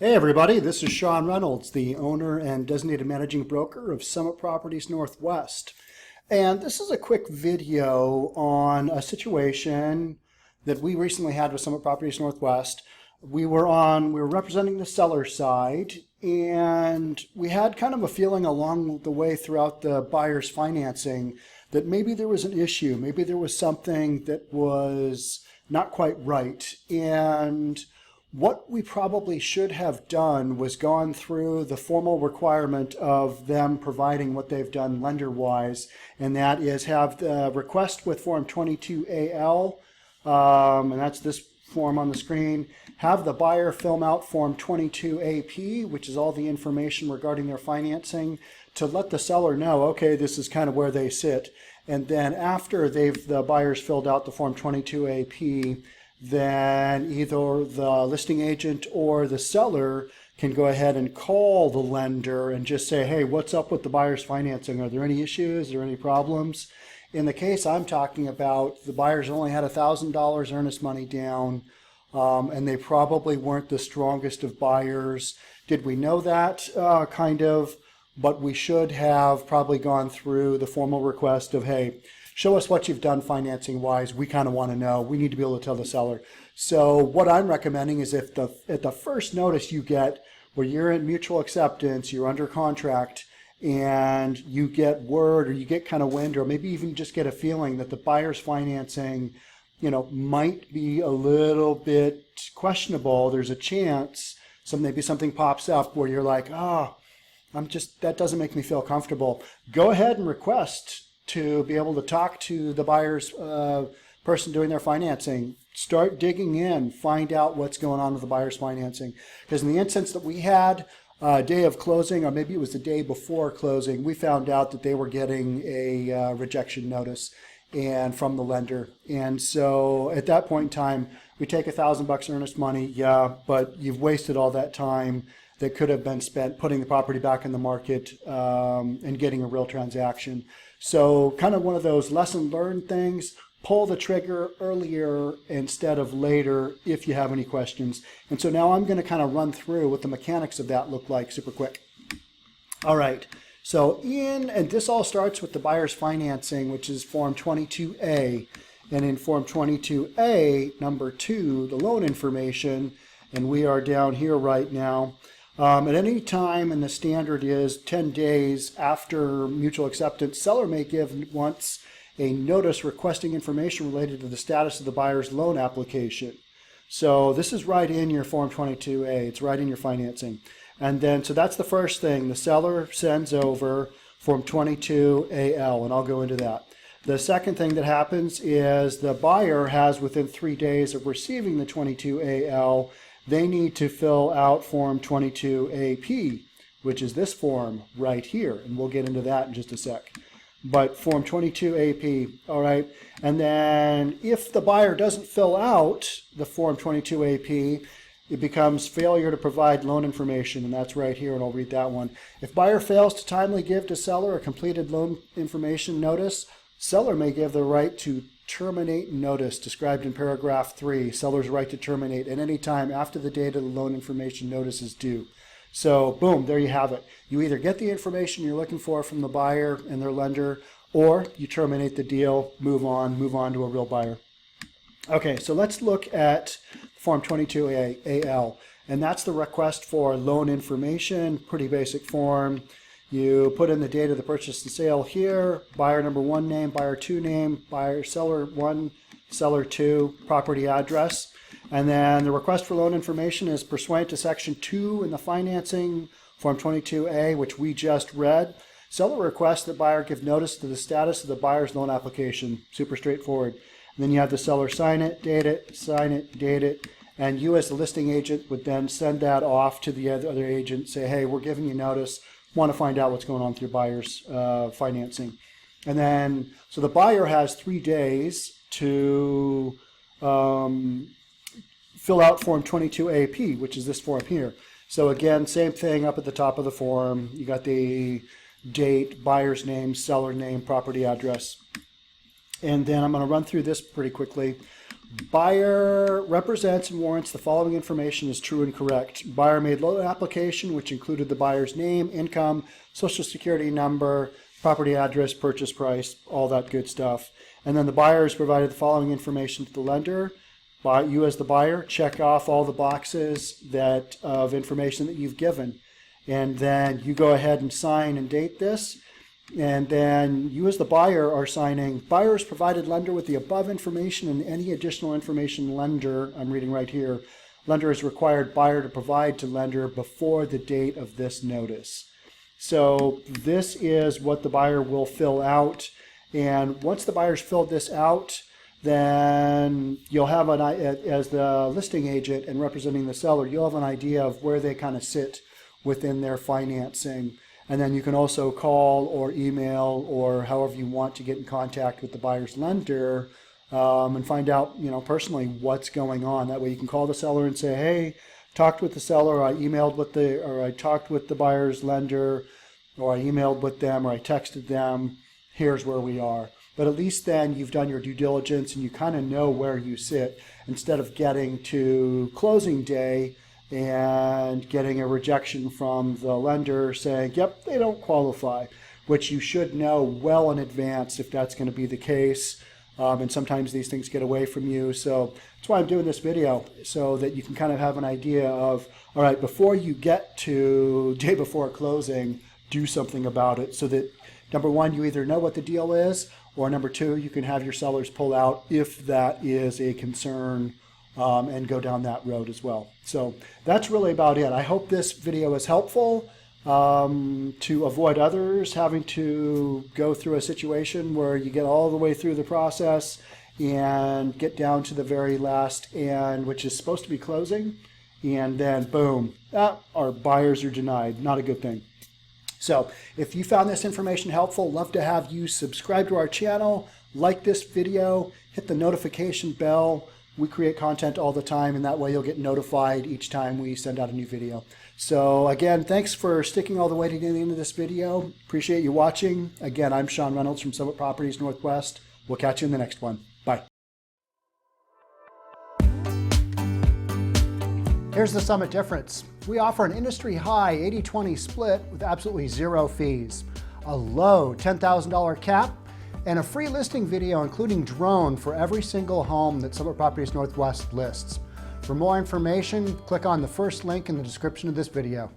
Hey everybody, this is Sean Reynolds, the owner and designated managing broker of Summit Properties Northwest. And this is a quick video on a situation that we recently had with Summit Properties Northwest. We were representing the seller side, and we had kind of a feeling along the way throughout the buyer's financing that maybe there was an issue, maybe there was something that was not quite right. And what we probably should have done was gone through the formal requirement of them providing what they've done lender-wise, and that is have the request with Form 22AL, and that's this form on the screen, have the buyer fill out Form 22AP, which is all the information regarding their financing, to let the seller know, okay, this is kind of where they sit. And then after the buyers filled out the Form 22AP, then either the listing agent or the seller can go ahead and call the lender and just say, hey, what's up with the buyer's financing? Are there any issues? Are there any problems? In the case I'm talking about, the buyers only had $1,000 earnest money down, and they probably weren't the strongest of buyers. Did we know that? Kind of, but we should have probably gone through the formal request of, hey, show us what you've done financing-wise. We kind of want to know. We need to be able to tell the seller. So what I'm recommending is if at the first notice you get where you're in mutual acceptance, you're under contract, and you get word or you get kind of wind or maybe even just get a feeling that the buyer's financing, might be a little bit questionable, there's a chance maybe something pops up where you're like, that doesn't make me feel comfortable. Go ahead and request to be able to talk to the buyer's person doing their financing. Start digging in, find out what's going on with the buyer's financing. Because in the instance that we had, day of closing, or maybe it was the day before closing, we found out that they were getting a rejection notice and from the lender. And so at that point in time, we take $1,000 earnest money, but you've wasted all that time that could have been spent putting the property back in the market and getting a real transaction. So kind of one of those lesson learned things, pull the trigger earlier instead of later if you have any questions. And so now I'm going to kind of run through what the mechanics of that look like super quick. All right, so and this all starts with the buyer's financing, which is Form 22A. And in Form 22A, number 2, the loan information, and we are down here right now. At any time, and the standard is 10 days after mutual acceptance, seller may give once a notice requesting information related to the status of the buyer's loan application. So this is right in your Form 22A. It's right in your financing. And then, so that's the first thing. The seller sends over Form 22AL, and I'll go into that. The second thing that happens is the buyer has, within 3 days of receiving the 22AL, they need to fill out Form 22AP, which is this form right here, and we'll get into that in just a sec. But Form 22AP, all right? And then if the buyer doesn't fill out the Form 22AP, it becomes failure to provide loan information, and that's right here, and I'll read that one. If buyer fails to timely give to seller a completed loan information notice, seller may give the right to terminate notice described in paragraph 3, seller's right to terminate at any time after the date of the loan information notice is due. So boom, there you have it. You either get the information you're looking for from the buyer and their lender, or you terminate the deal, move on to a real buyer. Okay, so let's look at Form 22AL, and that's the request for loan information, pretty basic form. You put in the date of the purchase and sale here, buyer number 1 name, buyer 2 name, buyer seller 1, seller 2, property address. And then the request for loan information is pursuant to Section 2 in the financing, Form 22A, which we just read. Seller requests that buyer give notice to the status of the buyer's loan application. Super straightforward. And then you have the seller sign it, date it, and you as the listing agent would then send that off to the other agent, say, hey, we're giving you notice. Want to find out what's going on with your buyer's financing. And then, so the buyer has 3 days to fill out Form 22AP, which is this form here. So again, same thing up at the top of the form. You got the date, buyer's name, seller name, property address. And then I'm going to run through this pretty quickly. Buyer represents and warrants the following information is true and correct. Buyer made loan application, which included the buyer's name, income, social security number, property address, purchase price, all that good stuff. And then the buyer has provided the following information to the lender. You as the buyer, check off all the boxes of information that you've given. And then you go ahead and sign and date this. And then you as the buyer are signing, buyer has provided lender with the above information and any additional information lender, I'm reading right here, lender has required buyer to provide to lender before the date of this notice. So this is what the buyer will fill out. And once the buyer's filled this out, then you'll have as the listing agent and representing the seller, you'll have an idea of where they kind of sit within their financing. And then you can also call or email or however you want to get in contact with the buyer's lender and find out, personally what's going on. That way you can call the seller and say, hey, talked with the seller, I emailed with or I talked with the buyer's lender, or I emailed with them, or I texted them, here's where we are. But at least then you've done your due diligence and you kind of know where you sit instead of getting to closing day and getting a rejection from the lender saying, yep, they don't qualify, which you should know well in advance if that's going to be the case. And sometimes these things get away from you. So that's why I'm doing this video, so that you can kind of have an idea of, all right, before you get to day before closing, do something about it so that, number one, you either know what the deal is, or number two, you can have your sellers pull out if that is a concern and go down that road as well. So that's really about it. I hope this video is helpful to avoid others having to go through a situation where you get all the way through the process and get down to the very last end, which is supposed to be closing, and then boom, our buyers are denied. Not a good thing. So if you found this information helpful, love to have you subscribe to our channel, like this video, hit the notification bell. We create content all the time, and that way you'll get notified each time we send out a new video. So again, thanks for sticking all the way to the end of this video. Appreciate you watching. Again, I'm Sean Reynolds from Smit Properties Northwest. We'll catch you in the next one. Bye. Here's the Summit difference. We offer an industry-high 80-20 split with absolutely zero fees, a low $10,000 cap, and a free listing video including drone for every single home that Smit Properties Northwest lists. For more information, click on the first link in the description of this video.